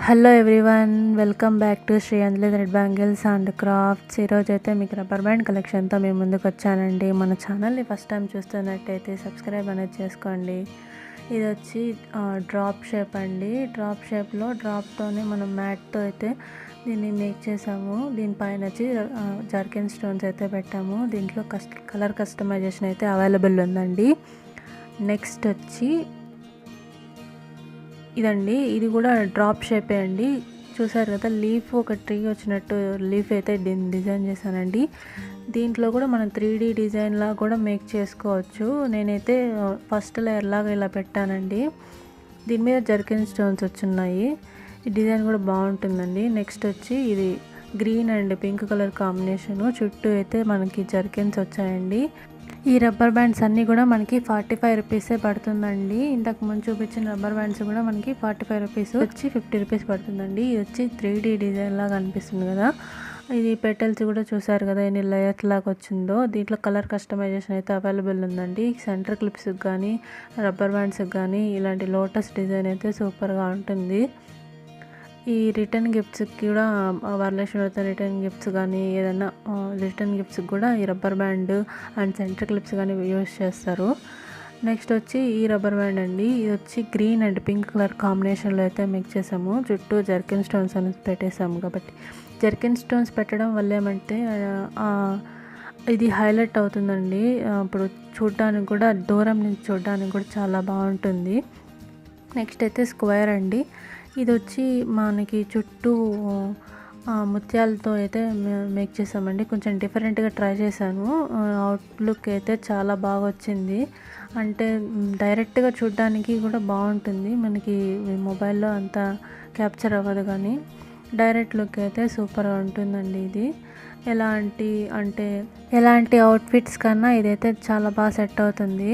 Hello everyone, welcome back to Sri Anjali thread bangles and crafts. ఈరోజు అయితే మీకు రబ్బర్ బ్యాండ్ కలెక్షన్తో మేము ముందుకు వచ్చానండి. మన ఛానల్ని ఫస్ట్ టైం చూస్తున్నట్టయితే సబ్స్క్రైబ్ అనేది చేసుకోండి. ఇది వచ్చి డ్రాప్ షేప్ అండి. డ్రాప్ షేప్లో డ్రాప్తోనే మనం మ్యాట్తో అయితే దీన్ని మేక్ చేసాము. దీనిపైన వచ్చి జర్కిన్ స్టోన్స్ అయితే పెట్టాము. దీంట్లో కలర్ కస్టమైజేషన్ అయితే అవైలబుల్ ఉందండి. నెక్స్ట్ వచ్చి ఇదండి, ఇది కూడా డ్రాప్ షేపే అండి. చూసారు కదా, లీఫ్ ఒక ట్రీ వచ్చినట్టు లీఫ్ అయితే డిజైన్ చేశానండి. దీంట్లో కూడా మనం 3D డిజైన్ లాగా కూడా మేక్ చేసుకోవచ్చు. నేనైతే ఫస్ట్ లేయర్ లాగా ఇలా పెట్టానండి. దీని మీద జర్కిన్ స్టోన్స్ వచ్చున్నాయి. ఈ డిజైన్ కూడా బాగుంటుందండి. నెక్స్ట్ వచ్చి ఇది green and pink colour combination. చుట్టూ అయితే మనకి జర్కిన్స్ వచ్చాయండి. ఈ రబ్బర్ బ్యాండ్స్ అన్నీ కూడా మనకి 45 రూపీసే పడుతుందండి. ఇంతకు ముందు చూపించిన రబ్బర్ బ్యాండ్స్ కూడా మనకి 45 రూపీస్ వచ్చి 50 రూపీస్ పడుతుందండి. ఇది వచ్చి 3D డిజైన్ లాగా అనిపిస్తుంది కదా. ఇది పెటల్స్ కూడా చూసారు కదా ఎన్ని లేయర్స్ లాగా వచ్చిందో. దీంట్లో కలర్ కస్టమైజేషన్ అయితే అవైలబుల్ ఉందండి. సెంటర్ క్లిప్స్కి కానీ రబ్బర్ బ్యాండ్స్కి కానీ ఇలాంటి లోటస్ డిజైన్ అయితే సూపర్గా ఉంటుంది. ఈ రిటర్న్ గిఫ్ట్స్కి కూడా వరలక్ష్మి వ్రతం రిటర్న్ గిఫ్ట్స్ కానీ ఏదైనా రిటర్న్ గిఫ్ట్స్కి కూడా ఈ rubber band and centre clips కానీ యూస్ చేస్తారు. నెక్స్ట్ వచ్చి ఈ రబ్బర్ బ్యాండ్ అండి. ఇది వచ్చి గ్రీన్ అండ్ పింక్ కలర్ కాంబినేషన్లో అయితే మిక్స్ చేసాము. చుట్టూ జర్కిన్ స్టోన్స్ అనేది పెట్టేసాము. కాబట్టి జర్కిన్ స్టోన్స్ పెట్టడం వల్ల ఏమంటే ఇది హైలైట్ అవుతుందండి. ఇప్పుడు చూడడానికి కూడా దూరం నుంచి చూడడానికి కూడా చాలా బాగుంటుంది. నెక్స్ట్ అయితే స్క్వేర్ అండి. ఇది వచ్చి మనకి చుట్టూ ముత్యాలతో అయితే మేక్ చేసామండి. కొంచెం డిఫరెంట్గా ట్రై చేశాను. అవుట్లుక్ అయితే చాలా బాగా వచ్చింది. అంటే డైరెక్ట్గా చూడడానికి కూడా బాగుంటుంది. మనకి మొబైల్లో అంత క్యాప్చర్ అవ్వదు, కానీ డైరెక్ట్ లుక్ అయితే సూపర్గా ఉంటుందండి. ఇది ఎలాంటి అవుట్ఫిట్స్ కన్నా ఇదైతే చాలా బాగా సెట్ అవుతుంది.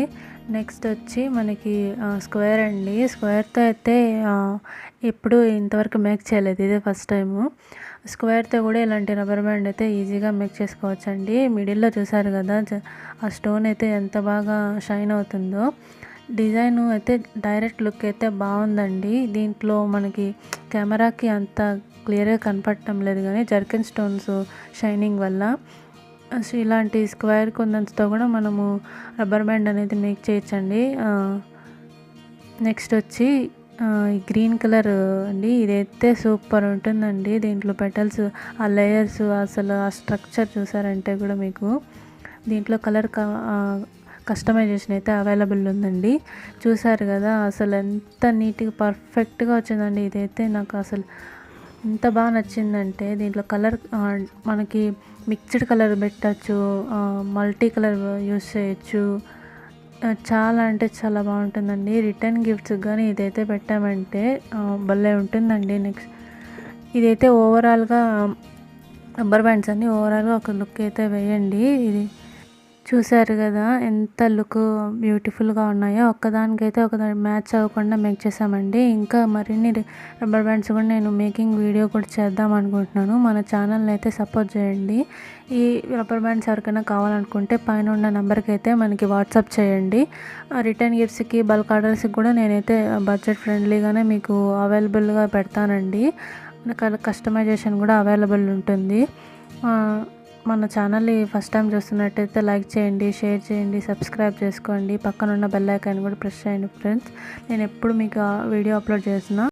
నెక్స్ట్ వచ్చి మనకి స్క్వేర్ అండి. స్క్వేర్తో అయితే ఎప్పుడు ఇంతవరకు మేక్ చేయలేదు, ఇదే ఫస్ట్ టైము. స్క్వేర్తో కూడా ఇలాంటి రబ్బర్ బ్యాండ్ అయితే ఈజీగా మేక్ చేసుకోవచ్చు అండి. మిడిల్లో చూసారు కదా ఆ స్టోన్ అయితే ఎంత బాగా షైన్ అవుతుందో. డిజైన్ అయితే డైరెక్ట్ లుక్ అయితే బాగుందండి. దీంట్లో మనకి కెమెరాకి అంత క్లియర్గా కనపడటం లేదు, కానీ జర్కిన్ స్టోన్స్ షైనింగ్ వల్ల ఇలాంటి స్క్వేర్ కుందన్స్తో కూడా మనము రబ్బర్ బ్యాండ్ అనేది మేక్ చేయొచ్చండి. నెక్స్ట్ వచ్చి ఈ గ్రీన్ కలర్ అండి. ఇదైతే సూపర్ ఉంటుందండి. దీంట్లో పెటల్స్ ఆ లేయర్స్ అసలు ఆ స్ట్రక్చర్ చూసారంటే కూడా మీకు దీంట్లో కలర్ కస్టమైజేషన్ అయితే అవైలబుల్ ఉందండి. చూసారు కదా అసలు ఎంత నీట్గా పర్ఫెక్ట్గా వచ్చిందండి. ఇదైతే నాకు అసలు ఎంత బాగా నచ్చిందంటే దీంట్లో కలర్ మనకి మిక్స్డ్ కలర్ పెట్టచ్చు, మల్టీ కలర్ యూస్ చేయొచ్చు. చాలా అంటే చాలా బాగుంటుందండి. రిటర్న్ గిఫ్ట్స్ కానీ ఇదైతే పెట్టామంటే భలే ఉంటుందండి. నెక్స్ట్ ఇదైతే ఓవరాల్గా రబ్బర్ బ్యాండ్స్ అన్నీ ఓవరాల్గా ఒక లుక్ అయితే వేయండి. ఇది చూసారు కదా ఎంత లుక్ బ్యూటిఫుల్గా ఉన్నాయో. ఒక్కదానికైతే ఒకదాని మ్యాచ్ అవ్వకుండా మేక్ చేసామండి. ఇంకా మరిన్ని రబ్బర్ బ్యాండ్స్ కూడా నేను మేకింగ్ వీడియో కూడా చేద్దాం అనుకుంటున్నాను. మన ఛానల్ని అయితే సపోర్ట్ చేయండి. ఈ రబ్బర్ బ్యాండ్స్ ఎవరికైనా కావాలనుకుంటే పైన ఉన్న నెంబర్కి అయితే మనకి వాట్సాప్ చేయండి. రిటర్న్ గిఫ్ట్స్కి బల్క్ ఆర్డర్స్కి కూడా నేనైతే బడ్జెట్ ఫ్రెండ్లీగానే మీకు అవైలబుల్గా పెడతానండి. కస్టమైజేషన్ కూడా అవైలబుల్ ఉంటుంది. మన ఛానల్ని ఫస్ట్ టైం చూస్తున్నట్టయితే లైక్ చేయండి, షేర్ చేయండి, సబ్స్క్రైబ్ చేసుకోండి. పక్కన ఉన్న బెల్ ఐకాన్ కూడా ప్రెస్ చేయండి ఫ్రెండ్స్. నేను ఎప్పుడు మీకు వీడియో అప్లోడ్ చేస్తున్నా